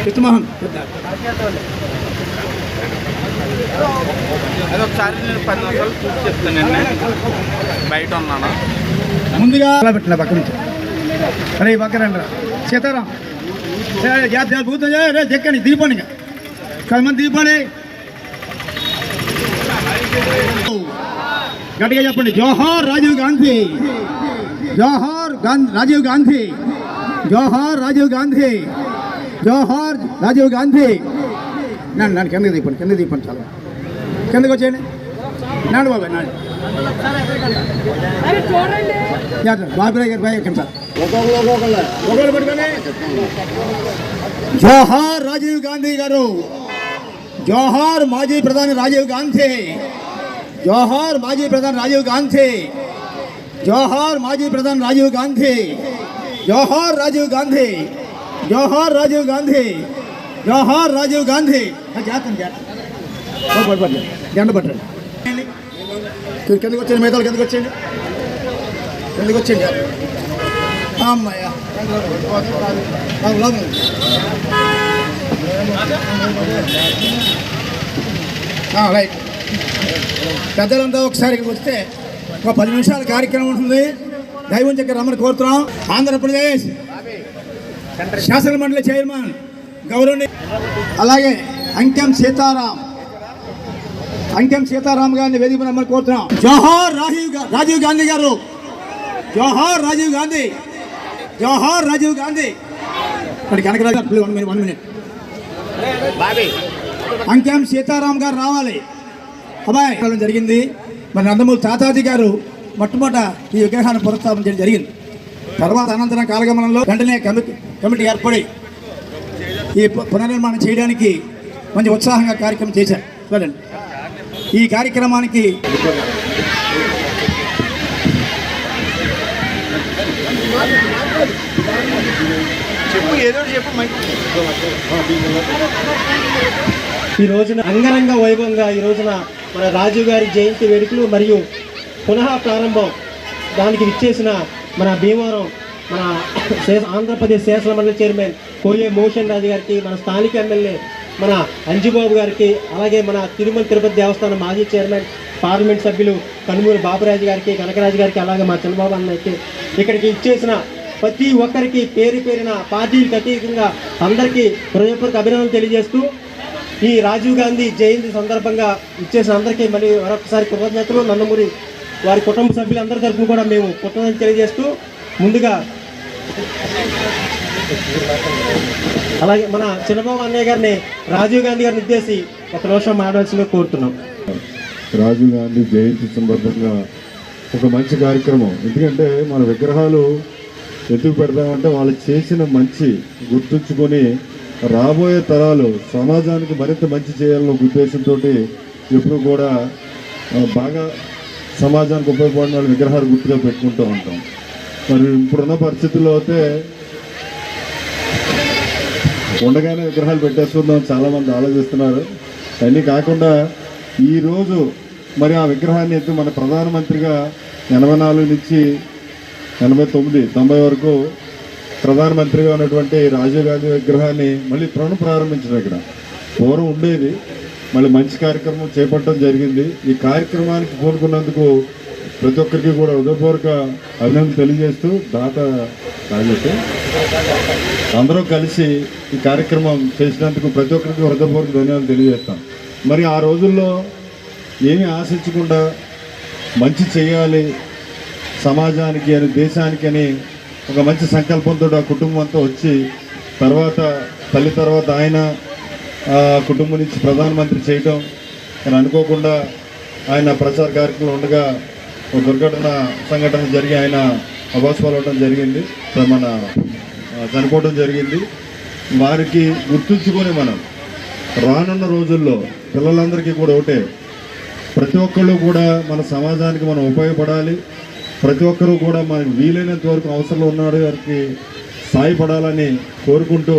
చిత్తమోహన్ అది ఒకసారి నేను 10 నిమిషాలు చూసి చెప్తానండి. బయట ఉన్నాను. ముందుగా పెట్టిన పక్క నుంచి అరే ఈ పక్కన రండి సీతారాం రే చెక్కని దిగిపోండి ఇంకా 10 మంది దిగిపోండి. గట్టిగా చెప్పండి జోహార్ రాజీవ్ గాంధీ, జోహార్ రాజీవ్ గాంధీ, జోహార్ రాజీవ్ గాంధీ, జోహార్ రాజీవ్ గాంధీ. నన్ను కిందకి దిగిపోండి చాలా కిందకి వచ్చేయండి. నాడు బాబాయ్ నాడు బాబురాయ్ గారు బాయ్ ఎక్కండి సార్ ఒకళ్ళు పెట్టుకొని జోహార్ రాజీవ్ గాంధీ గారు, జోహార్ మాజీ ప్రధాని రాజీవ్ గాంధీ, జోహార్ మాజీ ప్రధాని రాజీవ్ గాంధీ, జోహార్ మాజీ ప్రధాని రాజీవ్ గాంధీ, జోహార్ రాజీవ్ గాంధీ, జోహార్ రాజీవ్ గాంధీ, జోహార్ రాజీవ్ గాంధీ. జాతండి జెండ పట్టండి కిందకి వచ్చేయండి, మిగతా కిందకి వచ్చేయండి, కిందకి వచ్చేయండి. అమ్మాయ్యా రైట్. పెద్దలంతా ఒకసారి ఇక్కడికి వస్తే ఒక 10 నిమిషాల కార్యక్రమం ఉంటుంది. దైవం దగ్గర రమ్మని కోరుతున్నాం. ఆంధ్రప్రదేశ్ శాసన మండలి చైర్మన్ గౌరవనీయ అలాగే అంకెం సీతారాం గారిని వేదిక రమ్మని కోరుతున్నాం. జోహార్ రాజీవ్ గాంధీ గారు, జోహార్ రాజీవ్ గాంధీ, జోహార్ రాజీవ్ గాంధీ. ఇక్కడ కనకరాజు 1 మినిట్ అంకెం సీతారాం గారు రావాలి. అబ్బాయి జరిగింది. మరి నందమూరి తాతాజీ గారు మొట్టమొదట ఈ విగ్రహాన్ని పునఃస్థాపన చేయడం జరిగింది. తర్వాత అనంతరం కాలగమనంలో వెంటనే కమిటీ ఏర్పడి ఈ పునర్నిర్మాణం చేయడానికి మంచి ఉత్సాహంగా కార్యక్రమం చేశారు. చూడండి ఈ కార్యక్రమానికి ఈ రోజున అంగరంగ వైభవంగా ఈ రోజున మన రాజీవ్ గారి జయంతి వేడుకలు మరియు పునః ప్రారంభం దానికి విచ్చేసిన మన భీమవరం మన ఆంధ్రప్రదేశ్ శాసన మండలి చైర్మన్ కోయే మోషన్ రాజు గారికి, మన స్థానిక ఎమ్మెల్యే మన అంజుబాబు గారికి, అలాగే మన తిరుపతి దేవస్థానం మాజీ చైర్మన్ పార్లమెంట్ సభ్యులు కనుమూరి బాబురాజు గారికి, కనకరాజు గారికి, అలాగే మా చంద్రబాబు అన్నకి ఇక్కడికి ఇచ్చేసిన ప్రతి ఒక్కరికి పేరు పేరిన పార్టీలకు అతీతంగా అందరికీ హృదయపూర్వక అభినందనలు తెలియజేస్తూ ఈ రాజీవ్ గాంధీ జయంతి సందర్భంగా ఇచ్చేసిన అందరికీ మళ్ళీ మరొకసారి కృతజ్ఞతలు. నందమూరి వారి కుటుంబ సభ్యులందరి తరఫున కూడా మేము కృతజ్ఞతలు తెలియజేస్తూ ముందుగా అలాగే మన చంద్రబాబు అన్నయ్య గారిని రాజీవ్ గాంధీ గారిని ఉద్దేశించి ఒక నిమిషం మాట్లాడాల్సిందిగా కోరుతున్నాం. రాజీవ్ గాంధీ జయంతి సందర్భంగా ఒక మంచి కార్యక్రమం. ఎందుకంటే మన విగ్రహాలు ఎందుకు పెడతామంటే వాళ్ళు చేసిన మంచి గుర్తుంచుకొని రాబోయే తరాలు సమాజానికి మరింత మంచి చేయాలన్న ఉద్దేశంతో ఎప్పుడు కూడా బాగా సమాజానికి ఉపయోగపడిన వాళ్ళ విగ్రహాలు గుర్తుగా పెట్టుకుంటూ ఉంటాం. మరి ఇప్పుడున్న పరిస్థితుల్లో అయితే ఉండగానే విగ్రహాలు పెట్టేసుకుందాం చాలామంది ఆలోచిస్తున్నారు. అన్నీ కాకుండా ఈరోజు మరి ఆ విగ్రహాన్ని ఎత్తు మన ప్రధానమంత్రిగా 84 నుంచి 89, 90 వరకు ప్రధానమంత్రిగా ఉన్నటువంటి రాజీవ్ గాంధీ విగ్రహాన్ని మళ్ళీ ప్రారంభించడం ఇక్కడ పూర్వం ఉండేది. మళ్ళీ మంచి కార్యక్రమం చేపట్టడం జరిగింది. ఈ కార్యక్రమానికి పూనుకున్నందుకు ప్రతి ఒక్కరికి కూడా హృదయపూర్వక అభినందనలు తెలియజేస్తూ రాజేష్ అందరూ కలిసి ఈ కార్యక్రమం చేసినందుకు ప్రతి ఒక్కరికి హృదయపూర్వక ధన్యవాదాలు తెలియజేస్తాం. మరి ఆ రోజుల్లో ఏమీ ఆశించకుండా మంచి చేయాలి సమాజానికి అని దేశానికి అని ఒక మంచి సంకల్పంతో ఆ కుటుంబం అంతా వచ్చి తర్వాత తల్లి తర్వాత ఆయన కుటుంబం నుంచి ప్రధానమంత్రి చేయటం అని అనుకోకుండా ఆయన ప్రచార కార్యక్రమం ఉండగా ఒక సంఘటన జరిగి ఆయన అభాస్పాలవడం జరిగింది, మన చనిపోవడం జరిగింది. వారికి గుర్తుంచుకొని మనం రానున్న రోజుల్లో పిల్లలందరికీ కూడా ఒకటే, ప్రతి ఒక్కళ్ళు కూడా మన సమాజానికి మనం ఉపయోగపడాలి. ప్రతి ఒక్కరూ కూడా మనకు వీలైనంత వరకు అవసరం ఉన్నాడు వారికి సాయపడాలని కోరుకుంటూ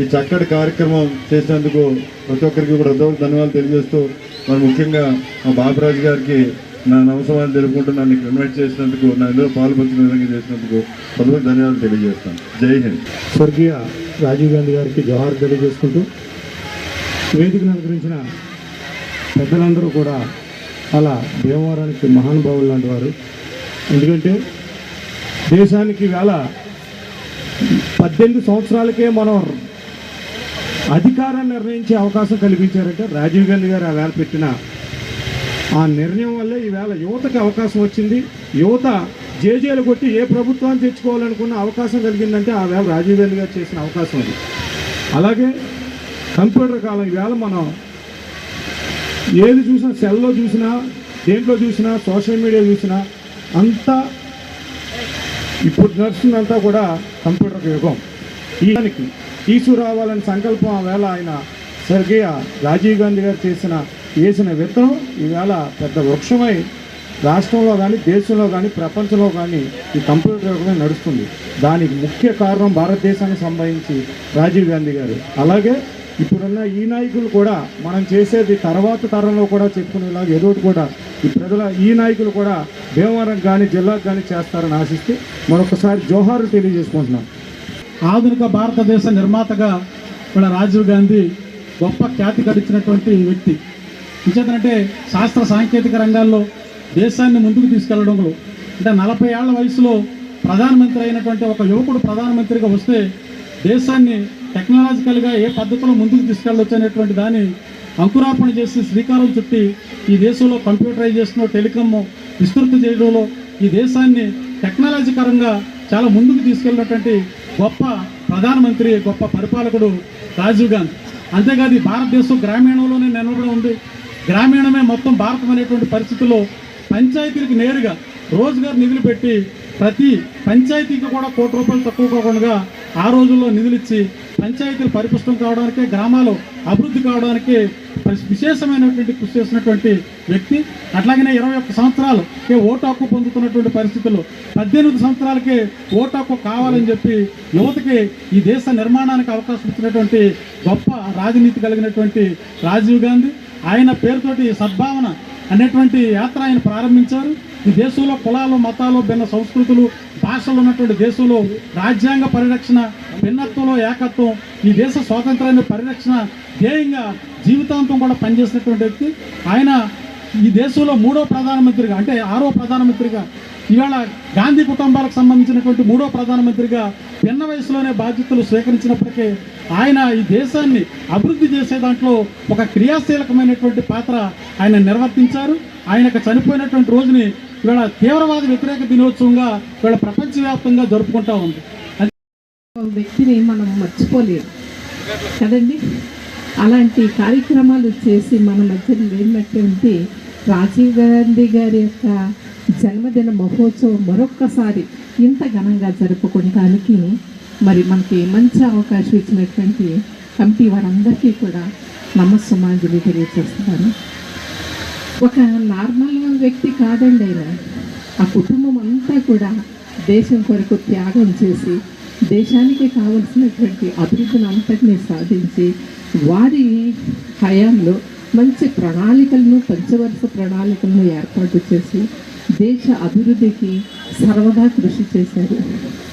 ఈ చక్కటి కార్యక్రమం చేసినందుకు ప్రతి ఒక్కరికి కూడా ధన్యవాదాలు తెలియజేస్తూ మరి ముఖ్యంగా మా బాబురాజు గారికి నా నమస్కారాలు తెలుపుకుంటూ నన్ను ఇక్కడ ఇన్వైట్ చేసినందుకు, నా ఇందులో పాల్పంచిన విధంగా చేసినందుకు ప్రథమ ధన్యవాదాలు తెలియజేస్తాను. జై హింద్. స్వర్గీయ రాజీవ్ గాంధీ గారికి జోహార్ తెలియజేసుకుంటూ వేదికను అనుగ్రహించిన పెద్దలందరూ కూడా అలా భీమవరానికి మహానుభావులు లాంటి వారు. ఎందుకంటే దేశానికి వేళ 18 సంవత్సరాలకే మనం అధికారాన్ని నిర్ణయించే అవకాశం కల్పించారంటే రాజీవ్ గాంధీ గారు ఆ వేళ పెట్టిన ఆ నిర్ణయం వల్లే ఈవేళ యువతకి అవకాశం వచ్చింది. యువత జేజేలు కొట్టి ఏ ప్రభుత్వాన్ని తెచ్చుకోవాలనుకున్న అవకాశం కలిగిందంటే ఆ వేళ రాజీవ్ గాంధీ గారు చేసిన అవకాశం అది. అలాగే కంప్యూటర్ కాలం ఈవేళ మనం ఏది చూసినా, సెల్లో చూసినా, దేంట్లో చూసినా, సోషల్ మీడియా చూసినా అంతా ఇప్పుడు నడుస్తుందంతా కూడా కంప్యూటర్ యుగం. ఈ దానికి తీసుకురావాలని సంకల్పం ఆ వేళ ఆయన స్వర్గీయ రాజీవ్ గాంధీ గారు వేసిన విత్తనం ఈవేళ పెద్ద వృక్షమై రాష్ట్రంలో కానీ, దేశంలో కానీ, ప్రపంచంలో కానీ ఈ కంప్యూటర్ యుగమే నడుస్తుంది. దానికి ముఖ్య కారణం భారతదేశానికి సంబంధించి రాజీవ్ గాంధీ గారు. అలాగే ఇప్పుడున్న ఈ నాయకులు కూడా మనం చేసేది తర్వాత తరంలో కూడా చెప్పుకునేలాగా ఏదో కూడా ఈ ఈ నాయకులు కూడా భీమవరం కానీ, జిల్లాకు కానీ చేస్తారని ఆశిస్తూ మరొకసారి జోహారు తెలియజేసుకుంటున్నాం. ఆధునిక భారతదేశ నిర్మాతగా మన రాజీవ్ గాంధీ గొప్ప ఖ్యాతి గడించినటువంటి వ్యక్తి. ఇంకేంటంటే శాస్త్ర సాంకేతిక రంగాల్లో దేశాన్ని ముందుకు తీసుకెళ్లడంలో, అంటే 40 ఏళ్ల వయసులో ప్రధానమంత్రి అయినటువంటి ఒక యువకుడు ప్రధానమంత్రిగా వస్తే దేశాన్ని టెక్నాలజికల్గా ఏ పద్ధతిలో ముందుకు తీసుకెళ్ళవచ్చు అనేటువంటి దాన్ని అంకురార్పణ చేసి శ్రీకారం చుట్టి ఈ దేశంలో కంప్యూటరైజేషన్, టెలికామ్ విస్తృతి చేయడంలో ఈ దేశాన్ని టెక్నాలజీకరంగా చాలా ముందుకు తీసుకెళ్ళినటువంటి గొప్ప ప్రధానమంత్రి, గొప్ప పరిపాలకుడు రాజీవ్ గాంధీ. అంతేకాదు ఈ భారతదేశం గ్రామీణంలోనే నిలబడి ఉంది. గ్రామీణమే మొత్తం భారతం అనేటువంటి పరిస్థితుల్లో పంచాయతీలకు నేరుగా రోజుగారు నిధులు పెట్టి ప్రతి పంచాయతీకి కూడా ₹1 కోటి తక్కువ కాకుండా ఆ రోజుల్లో నిధులు ఇచ్చి పంచాయతీలు పరిపుష్టం కావడానికి, గ్రామాలు అభివృద్ధి కావడానికి విశేషమైనటువంటి కృషి చేసినటువంటి వ్యక్తి. అట్లాగనే 21 సంవత్సరాలు ఓటు హక్కు పొందుతున్నటువంటి పరిస్థితుల్లో 18 సంవత్సరాలకే ఓటు హక్కు కావాలని చెప్పి యువతకి ఈ దేశ నిర్మాణానికి అవకాశం ఇచ్చినటువంటి గొప్ప రాజనీతి కలిగినటువంటి రాజీవ్ గాంధీ. ఆయన పేరుతోటి సద్భావన అనేటువంటి యాత్ర ఆయన ప్రారంభించారు. ఈ దేశంలో కులాలు, మతాలు, భిన్న సంస్కృతులు, భాషలు ఉన్నటువంటి దేశంలో రాజ్యాంగ పరిరక్షణ, భిన్నత్వంలో ఏకత్వం, ఈ దేశ స్వాతంత్రాన్ని పరిరక్షణ ధ్యేయంగా జీవితాంతం కూడా పనిచేసినటువంటి వ్యక్తి. ఆయన ఈ దేశంలో 3వ ప్రధానమంత్రిగా, అంటే 6వ ప్రధానమంత్రిగా, ఇవాళ గాంధీ కుటుంబాలకు సంబంధించినటువంటి 3వ ప్రధానమంత్రిగా చిన్న వయసులోనే బాధ్యతలు స్వీకరించినప్పటికీ ఆయన ఈ దేశాన్ని అభివృద్ధి చేసే దాంట్లో ఒక క్రియాశీలకమైనటువంటి పాత్ర ఆయన నిర్వర్తించారు. ఆయనకు చనిపోయినటువంటి రోజుని ఇవాళ తీవ్రవాద వ్యతిరేక దినోత్సవంగా ఇవాళ ప్రపంచవ్యాప్తంగా జరుపుకుంటా ఉంది. వ్యక్తిని మనం మర్చిపోలేము కదండి. అలాంటి కార్యక్రమాలు చేసి మన మధ్య లేనటువంటి రాజీవ్ గాంధీ గారి యొక్క జన్మదిన మహోత్సవం మరొక్కసారి ఇంత ఘనంగా జరుపుకోవడానికి మరి మనకి మంచి అవకాశం ఇచ్చినటువంటి కమిటీ వారందరికీ కూడా నమస్సుమాంజలి తెలియజేస్తున్నాను. ఒక నార్మల్ వ్యక్తి కాదండి ఆయన. ఆ కుటుంబం అంతా కూడా దేశం కొరకు త్యాగం చేసి దేశానికి కావలసినటువంటి అభివృద్ధిని అంతటినీ సాధించి వారి హయాంలో మంచి ప్రణాళికలను, పంచవర్ష ప్రణాళికలను ఏర్పాటు చేసి దేశ అభివృద్ధికి సర్వదా కృషి చేశారు.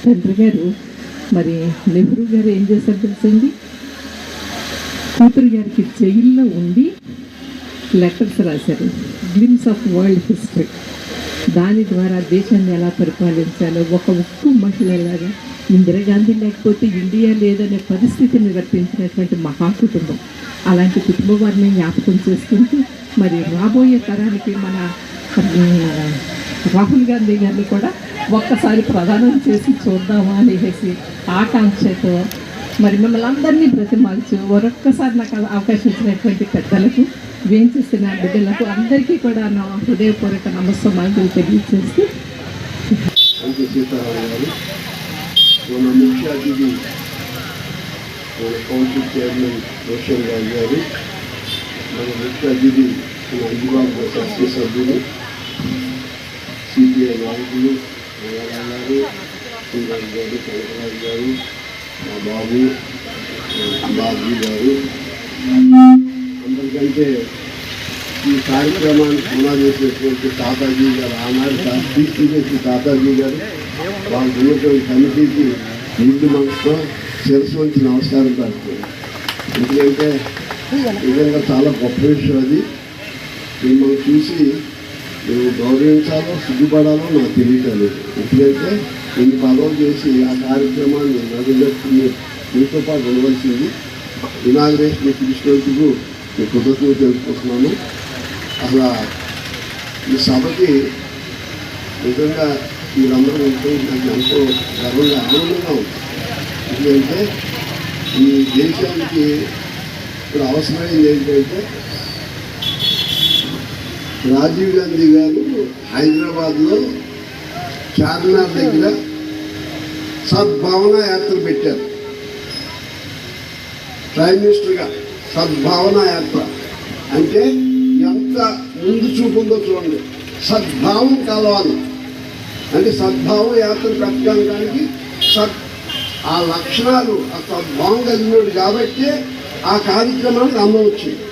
తండ్రి గారు మరి నెహ్రూ గారు ఏం చేశారు తెలుసండి, కూతురు గారికి జైల్లో ఉండి లెటర్స్ రాశారు, గ్లిమ్స్ ఆఫ్ వరల్డ్ హిస్టరీ. దాని ద్వారా దేశాన్ని ఎలా పరిపాలించాలో ఒక ఉక్కు మహిళలాగా ఇందిరాగాంధీ లేకపోతే ఇండియా లేదనే పరిస్థితిని రప్పించినటువంటి మహాకుటుంబం. అలాంటి కుటుంబం వారిని జ్ఞాపకం చేసుకుంటూ మరి రాబోయే తరానికి మన రాహుల్ గాంధీ గారిని కూడా ఒక్కసారి ప్రదానం చేసి చూద్దామా అనేసి ఆకాంక్షతో మరి మిమ్మల్ని అందరినీ బ్రతిమాల్చు మరొక్కసారి నాకు అవకాశం ఇచ్చినటువంటి పెద్దలకు, వేయించేసిన బిడ్డలకు అందరికీ కూడా నా హృదయపూర్వక నమస్కారాలు తెలియజేస్తూ మన ముఖ్య అతిథి మన కౌన్సిల్ చైర్మన్ రోషన్ రావు గారు, మన ముఖ్య అతిథి మన అజిబాబు శాసనసభ్యులు, సిపిఐ నాయకులు గారు, శ్రీరామ్ గారు, కనకరాజు గారు, మా బాబు బాబు గారు, అందరికంటే ఈ కార్యక్రమాన్ని పునాది చేసినటువంటి తాతాజీ గారు, ఆనాడు చేసిన తాతాజీ గారు, వాళ్ళు ఉన్నటువంటి కమిటీకి నిండు మనసుతో శిరస్సు వంచి నమస్కారం పెడుతుంది. ఎందుకంటే నిజంగా చాలా గొప్ప విషయం అది. మిమ్మల్ని చూసి మేము గౌరవించాలో సిగ్గుపడాలో నాకు తెలియటలేదు. ఎందుకంటే ఇన్ని పదవులు చేసి ఆ కార్యక్రమాన్ని నడుగట్టుకుని మీతో పాటు ఉండవలసింది. ఇనాగ్రేషన్ పిలిచినందుకు మీ కృతజ్ఞత తెలుసుకుంటున్నాను. అసలు ఈ సభకి నిజంగా మీరందరూ ఉంటే నాకు ఎంతో గర్వంగా ఆనందంగా ఉంది. ఎందుకంటే ఈ దేశానికి ఇప్పుడు అవసరమైంది ఏంటంటే రాజీవ్ గాంధీ గారు హైదరాబాద్లో చార్మినార్ దగ్గర సద్భావన యాత్ర పెట్టారు. ప్రైమ్ మినిస్టర్గా సద్భావన యాత్ర అంటే ఎంత ముందు చూపుందో చూడండి. సద్భావం కలవాలి అంటే సద్భావం యాత్ర పెట్టడానికి ఆ లక్షణాలు ఆ సద్భావం కలిగినాడు కాబట్టి ఆ కార్యక్రమానికి అందం వచ్చింది.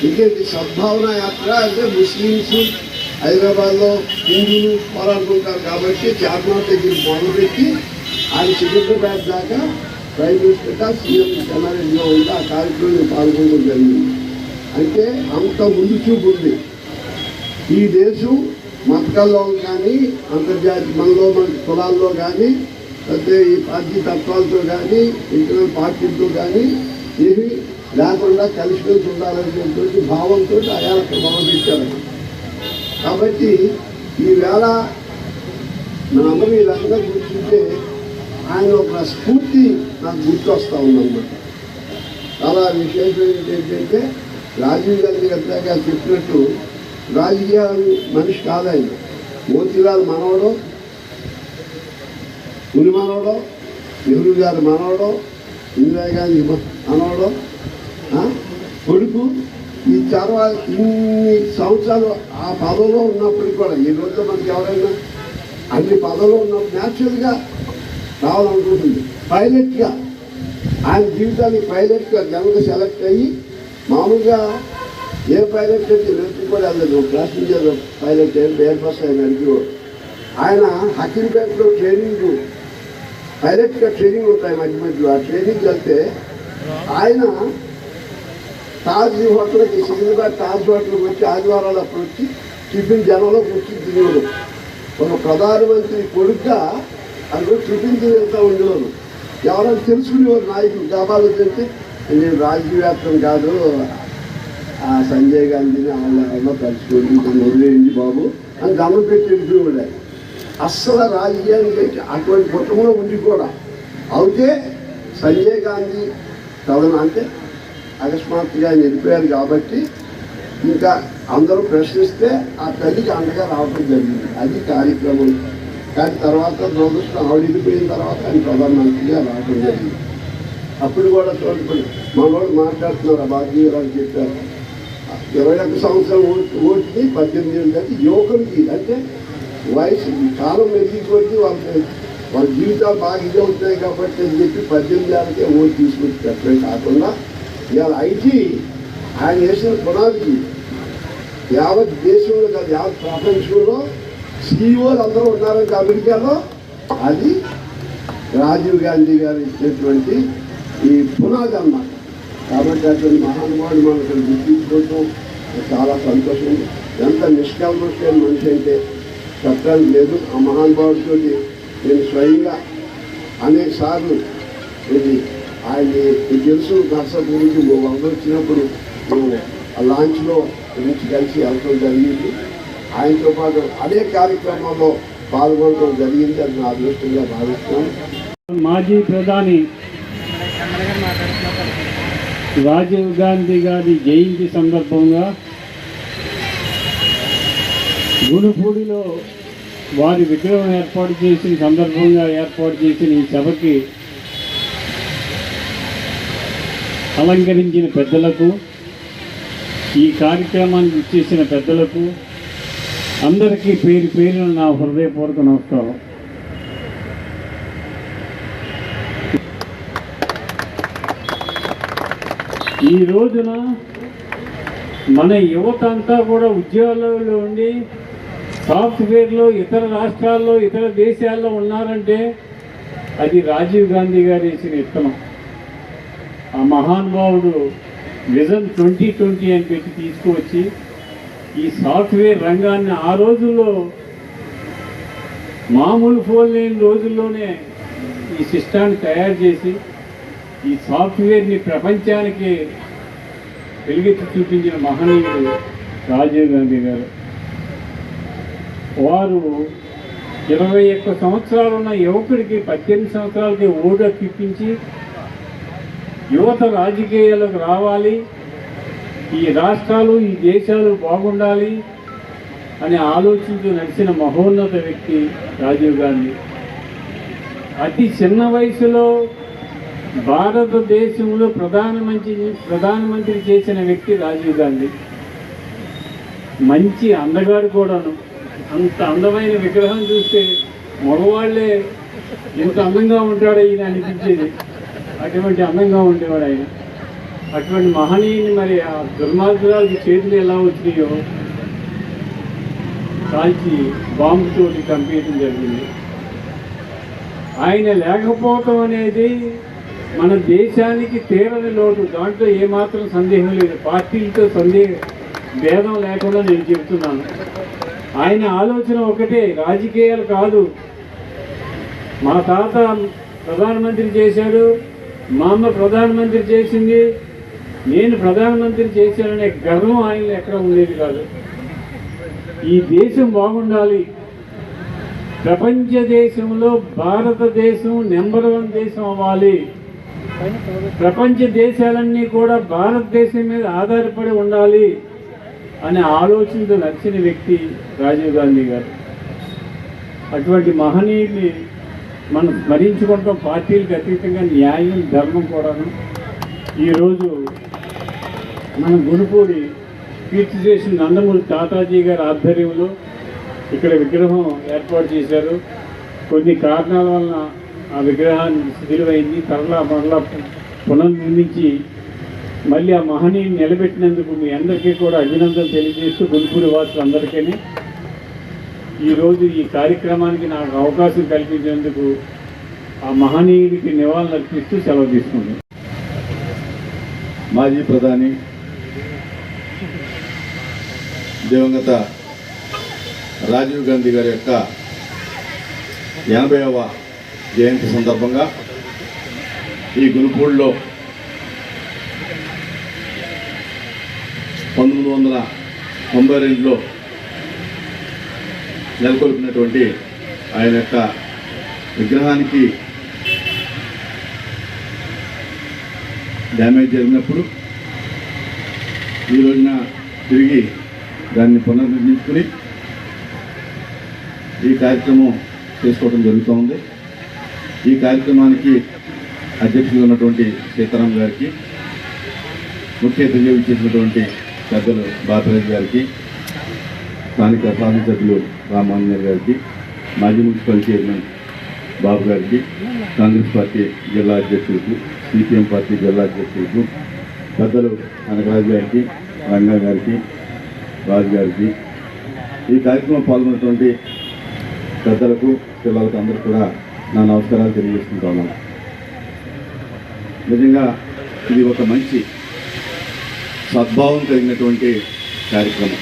ఇంకేంటి సద్భావన యాత్ర అంటే ముస్లిమ్స్ హైదరాబాద్లో హిందువులు పోరాడుకుంటారు కాబట్టి చార్మినార్ దగ్గర మొదలుపెట్టి ఆయన సికింద్రాబాద్ దాకా ప్రైమ్ మినిస్టర్గా సీఎం చెన్నారెడ్డిలో ఉండి ఆ కార్యక్రమంలో పాల్గొనడం జరిగింది. అంటే అంత ముందు చూపు ఉంది. ఈ దేశం మతకాల్లో కానీ అంతర్జాతీయ మనలో మన కులాల్లో కానీ లేకపోతే ఈ పార్టీ తత్వాలతో కానీ ఇంటర్నల్ పార్టీలతో కానీ ఏమి లేకుండా కలిసిమెలిసి ఉండాలనేటువంటి భావంతో ఆ యాత్ర మొదలుపెట్టారు. కాబట్టి ఈవేళ మనందరం ఈ రకంగా కూర్చుంటే ఆయన ఒక స్ఫూర్తి నాకు గుర్తొస్తూ ఉందన్నమాట. చాలా విశేషమైనది ఏంటంటే రాజీవ్ గాంధీ గారు చెప్పినట్టు రాజకీయాలు మనిషి కాదాయన. మోతీలాల్ మనవడో, ఉని మనవడో, నెహ్రూ గారి మనవడో, ఇందిరాగాంధీ మనవడో, కొడుకు. ఈ తర్వాత ఇన్ని సంవత్సరాలు ఆ పదవిలో ఉన్నప్పటికీ కూడా ఈ రోజుతో మనకి ఎవరైనా అన్ని పదవిలో ఉన్నప్పుడు న్యాచురల్గా రావాలనుకుంటుంది. పైలట్గా ఆయన జీవితానికి పైలట్గా జనంగా సెలెక్ట్ అయ్యి మామూలుగా ఏ పైలట్ అయితే వెళ్తూ కూడా వెళ్ళలేదు. ప్యాసింజర్ పైలట్ ఎయిర్ బస్ ఆయన అడిగేవాడు. ఆయన హకీంపేటలో ట్రైనింగ్ పైలట్గా ట్రైనింగ్ ఉంటాయి మధ్య మధ్యలో. ఆ ట్రైనింగ్కి వెళ్తే ఆయన తాజ్ హోటల్కి సికింద్రాబాద్ తాజ్ హోటల్కి వచ్చి ఆదివారాలు అప్పుడు వచ్చి టిఫిన్ జనంలో కూర్చుని తినేవాడు. ఒక ప్రధానమంత్రి కొడుకుగా అందులో టిఫిన్ తినేస్తూ ఉండేవారు. ఎవరైనా తెలుసుకునేవారు నాయకులు గాబాలు చెప్తే నేను రాజకీయవ్యాప్తం కాదు, ఆ సంజయ్ గాంధీని వాళ్ళ కలుసుకోండి వదిలేయండి బాబు అని దండం పెట్టి వెళ్ళిపోయాడు. అస్సలు రాజకీయానికి అటువంటి కుటుంబంలో ఉండి కూడా అయితే సంజయ్ గాంధీ కథను అంటే అకస్మాత్తుగా ఆయన వెళ్ళిపోయారు కాబట్టి ఇంకా అందరూ ప్రశ్నిస్తే ఆ తల్లికి అండగా రావడం జరిగింది. అది కార్యక్రమం. కానీ తర్వాత దురదృష్టం ఆవిడ వెళ్ళిపోయిన తర్వాత ఆయన ప్రధానమంత్రిగా రావడం జరిగింది. అప్పుడు కూడా చూడండి మనోడు మాట్లాడుతున్నారు. ఆ భాగ్య గారు చెప్పారు 21 సంవత్సరం ఓటుకి 18 ఏళ్ళు అంటే యువకులకి అంటే వయసు కాలం మెరిగిపోతే వాళ్ళ జీవితాలు బాగా ఇది అవుతాయి కాబట్టి అని చెప్పి 18 ఏళ్ళకే ఓటు తీసుకొచ్చి చెప్పే కాకుండా ఇవాళ ఐటీ ఆయన చేసిన పునాదికి యావత్ దేశంలో కాదు యావత్ ప్రపంచంలో సీఈఓలు అందరూ ఉన్నారంటే అమెరికాలో అది రాజీవ్ గాంధీ గారు ఇచ్చినటువంటి ఈ పునాది అన్నమాట. కాబట్టి అటువంటి మహానుభావుడు మనకు గుర్తించుకోవటం చాలా సంతోషం. ఎంత నిష్కల్మషమైన మనిషి అంటే చెప్పడానికి లేదు. ఆ మహానుభావుడితో నేను స్వయంగా అనేక సార్లు ఇది ఆయన్ని తెలుసు దర్శకుల గురించి అందరూ వచ్చినప్పుడు ఆ లాంచ్లో గురించి కలిసి వెళ్ళడం జరిగింది. ఆయనతో పాటు అదే కార్యక్రమంలో పాల్గొనడం జరిగింది. అది నా అదృష్టంగా భావిస్తున్నాను. మాజీ ప్రధాని రాజీవ్ గాంధీ గారి జయంతి సందర్భంగా గునుపూడిలో వారి విగ్రహం ఏర్పాటు చేసిన సందర్భంగా ఏర్పాటు చేసిన ఈ సభకి అలంకరించిన పెద్దలకు, ఈ కార్యక్రమానికి ఇచ్చేసిన పెద్దలకు అందరికీ పేరు పేరున నా హృదయపూర్వక నమస్కారం. ఈ రోజున మన యువత అంతా కూడా ఉద్యోగాల్లో ఉండి సాఫ్ట్వేర్లో ఇతర రాష్ట్రాల్లో ఇతర దేశాల్లో ఉన్నారంటే అది రాజీవ్ గాంధీ గారు వేసిన విత్తనం. ఆ మహానుభావుడు విజన్ 2020 అని పెట్టి తీసుకువచ్చి ఈ సాఫ్ట్వేర్ రంగాన్ని ఆ రోజుల్లో మామూలు ఫోన్ లేని రోజుల్లోనే ఈ సిస్టాన్ని తయారు చేసి ఈ సాఫ్ట్వేర్ని ప్రపంచానికి వెలుగెత్తి చూపించిన మహనీయుడు రాజీవ్ గాంధీ గారు. వారు 21 సంవత్సరాలు ఉన్న యువకుడికి 18 సంవత్సరాలకి ఓటు ఇప్పించి యువత రాజకీయాలకు రావాలి, ఈ రాష్ట్రాలు ఈ దేశాలు బాగుండాలి అని ఆలోచించి నడిచిన మహోన్నత వ్యక్తి రాజీవ్ గాంధీ. అతి చిన్న వయసులో భారతదేశంలో ప్రధానమంత్రి చేసిన వ్యక్తి రాజీవ్ గాంధీ. మంచి అందగాడు కూడాను. అంత అందమైన విగ్రహం చూస్తే మగవాళ్ళే ఎంత అందంగా ఉంటాడో ఈయన అనిపించేది. అటువంటి అందంగా ఉండేవాడు ఆయన. అటువంటి మహనీయుని మరి ఆ దుర్మార్గురాలకి చేతులు ఎలా వచ్చినాయో కాల్చి బాంబుతోటి చంపేయడం జరిగింది. ఆయన లేకపోవటం అనేది మన దేశానికి తీరని లోటు. దాంట్లో ఏమాత్రం సందేహం లేదు. పార్టీలతో భేదం లేకుండా నేను చెప్తున్నాను. ఆయన ఆలోచన ఒకటే, రాజకీయాలు కాదు. మా తాత ప్రధానమంత్రి చేశాడు, మా అమ్మ ప్రధానమంత్రి చేసింది, నేను ప్రధానమంత్రి చేశాననే గర్వం ఆయనలో ఎక్కడ ఉండేది కాదు. ఈ దేశం బాగుండాలి, ప్రపంచ దేశంలో భారతదేశం నెంబర్ 1 దేశం అవ్వాలి, ప్రపంచ దేశాలన్నీ కూడా భారతదేశం మీద ఆధారపడి ఉండాలి అనే ఆలోచనతో నచ్చిన వ్యక్తి రాజీవ్ గాంధీ గారు. అటువంటి మహనీయుల్ని మనం స్మరించుకుంటాం. పార్టీలకు అతీతంగా న్యాయం ధర్మం కూడాను. ఈరోజు మన గునుపూడి కీర్తి చేసిన నందమూరి తాతాజీ గారి ఆధ్వర్యంలో ఇక్కడ విగ్రహం ఏర్పాటు చేశారు. కొన్ని కారణాల వలన ఆ విగ్రహాన్ని శిథిలమైంది. మరలా పునర్నిర్మించి మళ్ళీ ఆ మహనీయుని నిలబెట్టినందుకు మీ అందరికీ కూడా అభినందనలు తెలియజేస్తూ గునుపూడి వాసులందరికీ ఈరోజు ఈ కార్యక్రమానికి నాకు అవకాశం కల్పించేందుకు ఆ మహనీయుడికి నివాళులు అర్పిస్తూ సెలవు తీసుకుంటాను. మాజీ ప్రధాని దివంగత రాజీవ్ గాంధీ గారి యొక్క 80వ జయంతి సందర్భంగా ఈ గునుపూడిలో 1992లో నెలకొల్పినటువంటి ఆయన యొక్క విగ్రహానికి డ్యామేజ్ జరిగినప్పుడు ఈ రోజున తిరిగి దాన్ని పునర్నిర్మించుకుని ఈ కార్యక్రమం చేసుకోవడం జరుగుతూ ఉంది. ఈ కార్యక్రమానికి అధ్యక్షులు ఉన్నటువంటి సీతారాం గారికి, ముఖ్య అతిథిగా ఇచ్చేసినటువంటి పెద్దలు బాపిరాజు గారికి, స్థానిక శాసనసభ్యులు రామాంజనేయ గారికి, మాజీ మున్సిపల్ చైర్మన్ బాబు గారికి, కాంగ్రెస్ పార్టీ జిల్లా అధ్యక్షులకు, సిపిఎం పార్టీ జిల్లా అధ్యక్షులకు, పెద్దలు కనకరాజు గారికి, రంగా గారికి, రాజు గారికి, ఈ కార్యక్రమంలో పాల్గొన్నటువంటి పెద్దలకు, పిల్లలకు అందరూ కూడా నా నమస్కారాలు తెలియజేసుకుంటున్నాను. నిజంగా ఇది ఒక మంచి సద్భావం కలిగినటువంటి కార్యక్రమం.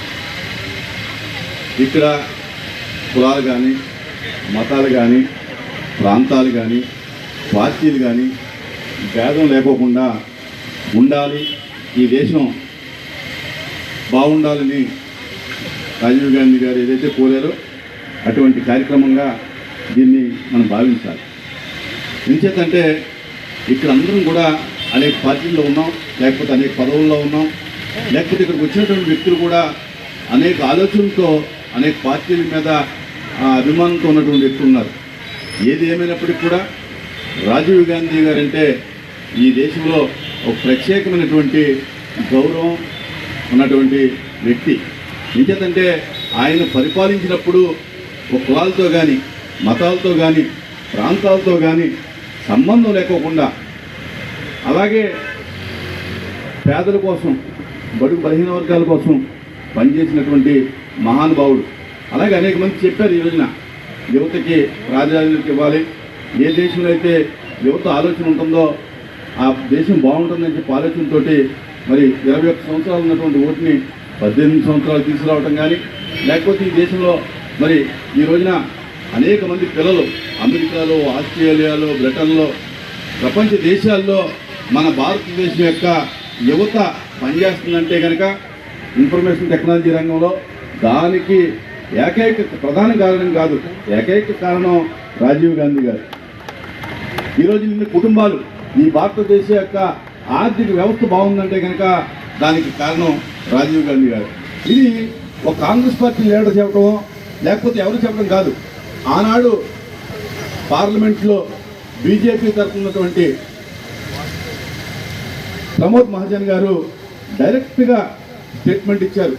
ఇక్కడ కులాలు కానీ, మతాలు కానీ, ప్రాంతాలు కానీ, పార్టీలు కానీ భేదం లేకోకుండా ఉండాలి, ఈ దేశం బాగుండాలని రాజీవ్ గాంధీ గారు ఏదైతే కోరారో అటువంటి కార్యక్రమంగా దీన్ని మనం భావించాలి. ఎందుచేతంటే ఇక్కడ అందరం కూడా అనేక పార్టీల్లో ఉన్నాం, లేకపోతే అనేక పదవుల్లో ఉన్నాం, లేకపోతే ఇక్కడికి వచ్చినటువంటి వ్యక్తులు కూడా అనేక ఆలోచనలతో అనేక పార్టీల మీద అభిమానంతో ఉన్నటువంటి వ్యక్తులు ఉన్నారు. ఏది ఏమైనప్పటికీ కూడా రాజీవ్ గాంధీ గారంటే ఈ దేశంలో ఒక ప్రత్యేకమైనటువంటి గౌరవం ఉన్నటువంటి వ్యక్తి. ఎందుకంటే ఆయన పరిపాలించినప్పుడు ఒక కులాలతో కానీ, మతాలతో కానీ, ప్రాంతాలతో కానీ సంబంధం లేకోకుండా, అలాగే పేదల కోసం, బడుగు బలహీన వర్గాల కోసం పనిచేసినటువంటి మహానుభావుడు. అలాగే అనేక మంది చెప్పారు ఈ రోజున యువతకి ప్రాధాన్యత ఇవ్వాలి, ఏ దేశంలో అయితే యువత ఆలోచన ఉంటుందో ఆ దేశం బాగుంటుందని చెప్పి ఆలోచనతో మరి 21 సంవత్సరాలు ఉన్నటువంటి ఓటుని 18 సంవత్సరాలు తీసుకురావటం కానీ, లేకపోతే ఈ దేశంలో మరి ఈ రోజున అనేక మంది పిల్లలు అమెరికాలో, ఆస్ట్రేలియాలో, బ్రిటన్లో, ప్రపంచ దేశాల్లో మన భారతదేశం యొక్క యువత పనిచేస్తుందంటే కనుక ఇన్ఫర్మేషన్ టెక్నాలజీ రంగంలో దానికి ఏకైక ప్రధాన కారణం కాదు, ఏకైక కారణం రాజీవ్ గాంధీ గారు. ఈరోజు ఇన్ని కుటుంబాలు ఈ భారతదేశం యొక్క ఆర్థిక వ్యవస్థ బాగుందంటే కనుక దానికి కారణం రాజీవ్ గాంధీ గారు. ఇది ఒక కాంగ్రెస్ పార్టీ లీడర్ చెప్పడం లేకపోతే ఎవరు చెప్పడం కాదు. ఆనాడు పార్లమెంట్లో బీజేపీ తరఫునటువంటి ప్రమోద్ మహాజన్ గారు డైరెక్ట్గా స్టేట్మెంట్ ఇచ్చారు.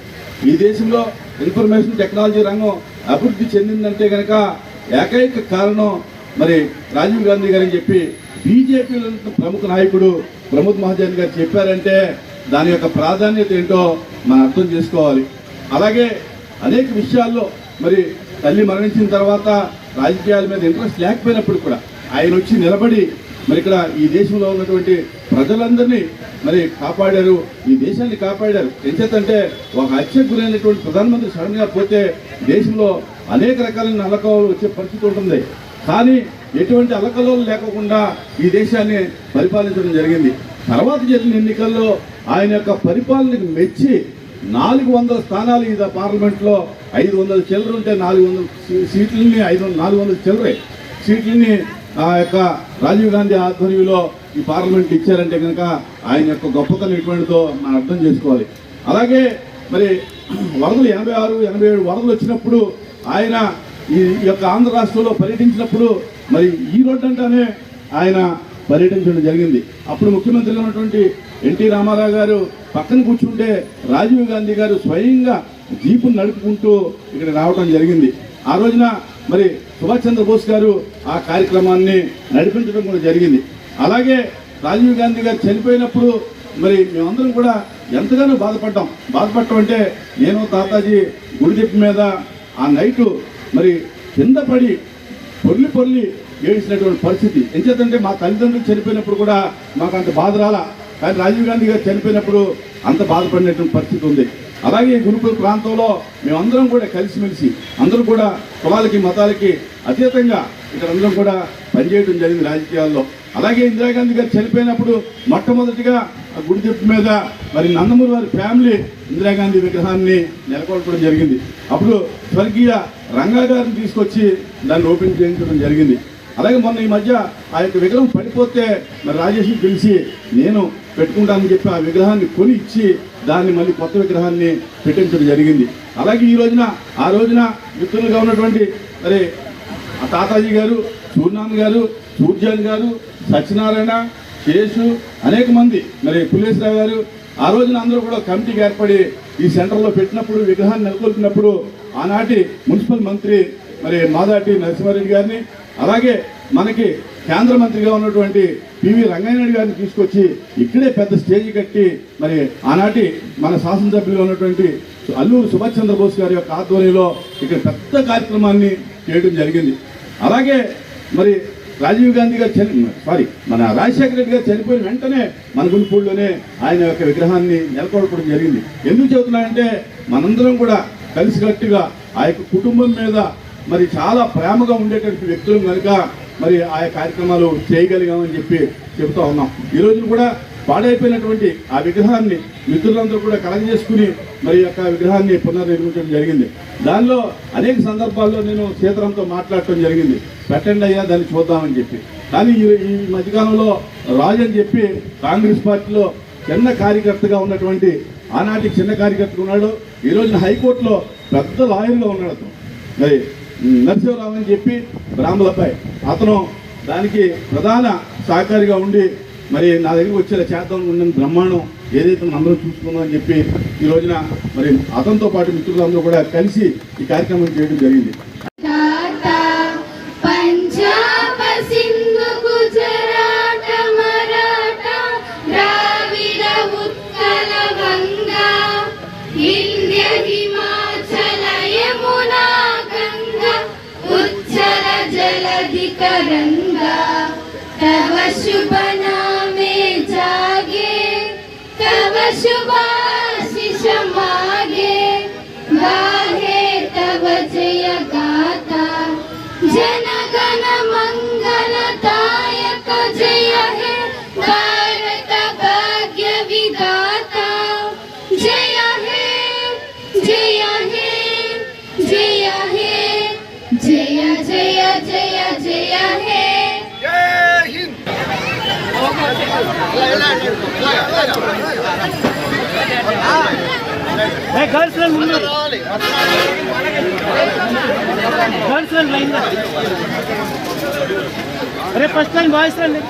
ఈ దేశంలో ఇన్ఫర్మేషన్ టెక్నాలజీ రంగం అభివృద్ధి చెందిందంటే కనుక ఏకైక కారణం మరి రాజీవ్ గాంధీ గారు అని చెప్పి బీజేపీలో ప్రముఖ నాయకుడు ప్రమోద్ మహాజన్ గారు చెప్పారంటే దాని యొక్క ప్రాధాన్యత ఏంటో మనం అర్థం చేసుకోవాలి. అలాగే అనేక విషయాల్లో మరి తల్లి మరణించిన తర్వాత రాజకీయాల మీద ఇంట్రెస్ట్ లేకపోయినప్పుడు కూడా ఆయన వచ్చి నిలబడి మరి ఇక్కడ ఈ దేశంలో ఉన్నటువంటి ప్రజలందరినీ మరి కాపాడారు, ఈ దేశాన్ని కాపాడారు. ఎంచేతంటే ఒక హత్యకు గురైనటువంటి ప్రధానమంత్రి సడన్గా పోతే దేశంలో అనేక రకాలైన అల్లకలు వచ్చే పరిస్థితి ఉంటుంది. కానీ ఎటువంటి అల్లకలోలు లేకుండా ఈ దేశాన్ని పరిపాలించడం జరిగింది. తర్వాత జరిగిన ఎన్నికల్లో ఆయన యొక్క పరిపాలనకు మెచ్చి 400 స్థానాలు ఈ పార్లమెంట్లో 500 చిల్లర ఉంటే 400 సీట్లని 400 చిల్లరే సీట్లని ఆ యొక్క రాజీవ్ గాంధీ ఆధ్వర్యంలో ఈ పార్లమెంట్ ఇచ్చారంటే కనుక ఆయన యొక్క గొప్పతనం ఎటువంటిదో మనం అర్థం చేసుకోవాలి. అలాగే మరి వరదలు 86, 87 వరదలు వచ్చినప్పుడు ఆయన ఈ యొక్క ఆంధ్ర రాష్ట్రంలో పర్యటించినప్పుడు మరి ఈ రోడ్డు అంటానే ఆయన పర్యటించడం జరిగింది. అప్పుడు ముఖ్యమంత్రిగా ఉన్నటువంటి ఎన్టీ రామారావు గారు పక్కన కూర్చుంటే రాజీవ్ గాంధీ గారు స్వయంగా జీపును నడుపుకుంటూ ఇక్కడ రావడం జరిగింది. ఆ రోజున మరి సుభాష్ చంద్రబోస్ గారు ఆ కార్యక్రమాన్ని నడిపించడం కూడా జరిగింది. అలాగే రాజీవ్ గాంధీ గారు చనిపోయినప్పుడు మరి మేమందరం కూడా ఎంతగానో బాధపడటం అంటే నేను తాతాజీ గుడిదెప్పి మీద ఆ నైటు మరి కింద పడి పొర్లి ఏడిసినటువంటి పరిస్థితి. ఎంచేతంటే మా తల్లిదండ్రులు చనిపోయినప్పుడు కూడా మాకు అంత బాధ రాలా, కానీ రాజీవ్ గాంధీ గారు చనిపోయినప్పుడు అంత బాధపడినటువంటి పరిస్థితి ఉంది. అలాగే గురుకుల ప్రాంతంలో మేమందరం కూడా కలిసిమెలిసి అందరూ కూడా కులాలకి మతాలకి అతీతంగా ఇక్కడ అందరం కూడా పనిచేయడం జరిగింది రాజకీయాల్లో. అలాగే ఇందిరాగాంధీ గారు చనిపోయినప్పుడు మొట్టమొదటిగా ఆ గుడిదెప్ప మీద మరి నందమూరి వారి ఫ్యామిలీ ఇందిరాగాంధీ విగ్రహాన్ని నెలకొల్పడం జరిగింది. అప్పుడు స్వర్గీయ రంగా గారిని తీసుకొచ్చి దాన్ని ఓపెన్ చేయించడం జరిగింది. అలాగే మొన్న ఈ మధ్య ఆ యొక్క విగ్రహం పడిపోతే మరి రాజేష్ని పిలిచి నేను పెట్టుకుంటానని చెప్పి ఆ విగ్రహాన్ని కొని ఇచ్చి దాన్ని మళ్ళీ కొత్త విగ్రహాన్ని పెట్టించడం జరిగింది. అలాగే ఆ రోజున మిత్రులుగా ఉన్నటువంటి మరి తాతాజీ గారు, సూర్యనారాయణ గారు, సూర్జాన్ గారు, సత్యనారాయణ, శేషు, అనేక మంది మరి పుల్లేశ్వరరావు గారు ఆ రోజున అందరూ కూడా కమిటీకి ఏర్పడి ఈ సెంటర్లో పెట్టినప్పుడు విగ్రహాన్ని నెలకొల్పినప్పుడు ఆనాటి మున్సిపల్ మంత్రి మరి మాదాటి నరసింహారెడ్డి గారిని, అలాగే మనకి కేంద్ర మంత్రిగా ఉన్నటువంటి పివి రంగనాయుడు గారిని తీసుకొచ్చి ఇక్కడే పెద్ద స్టేజ్ కట్టి మరి ఆనాటి మన శాసనసభ్యులు ఉన్నటువంటి అల్లూరు సుభాష్ చంద్రబోస్ గారి యొక్క ఆధ్వర్యంలో ఇక్కడ పెద్ద కార్యక్రమాన్ని చేయడం జరిగింది. అలాగే మరి రాజీవ్ గాంధీ గారు మన రాజశేఖర రెడ్డి గారు చనిపోయిన వెంటనే మన గుంటూరులోనే ఆయన యొక్క విగ్రహాన్ని నెలకొల్పడం జరిగింది. ఎందుకు చెబుతున్నానంటే మనందరం కూడా కలిసికట్టుగా ఆ యొక్క కుటుంబం మీద మరి చాలా ప్రేమగా ఉండేటువంటి వ్యక్తులు కనుక మరి ఆ కార్యక్రమాలు చేయగలిగామని చెప్పి చెబుతూ ఉన్నాం. ఈ రోజున కూడా పాడైపోయినటువంటి ఆ విగ్రహాన్ని మిత్రులందరూ కూడా కలెక్ట్ చేసుకుని మరి యొక్క విగ్రహాన్ని పునర్నిర్మించడం జరిగింది. దానిలో అనేక సందర్భాల్లో నేను సీతారాంతో మాట్లాడటం జరిగింది, పెట్టండి అయ్యా దాన్ని చూద్దామని చెప్పి. కానీ ఈ మధ్యకాలంలో రాజు అని చెప్పి కాంగ్రెస్ పార్టీలో చిన్న కార్యకర్తగా ఉన్నటువంటి ఆనాటి చిన్న కార్యకర్తగా ఉన్నాడు. ఈ రోజున హైకోర్టులో పెద్ద లాయర్గా ఉన్నాడు అతను. మరి నరసింహరావు అని చెప్పి బ్రాహ్మలపై అతను దానికి ప్రధాన సహకారిగా ఉండి మరి నా దగ్గరికి వచ్చేలా చేద్దాం ఉన్న బ్రహ్మాండం ఏదైతే అందరం చూసుకుందాం అని చెప్పి ఈ రోజున మరి అతనితో పాటు మిత్రులందరూ కూడా కలిసి ఈ కార్యక్రమం చేయడం జరిగింది. గుజరాట మరాఠా ద్రావిడ ఉత్కల వంగా रंगा तव शुभ नामे जागे तव शुभाशिष मागे गाहे तव जय गाथा जनगण मंगलदायक जय हे भारत भाग्य विधाता जय हे जय हे जय हे जय जय जय जय हे गर्ल्स गर्ल्स लाइन अरे फर्स्ट लाइन बॉयज రండి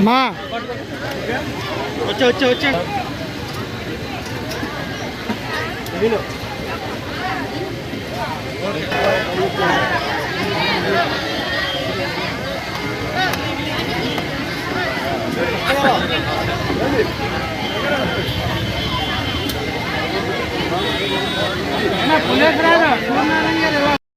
మా వచ్చే వచ్చే వచ్చే పుణ్యగ్రా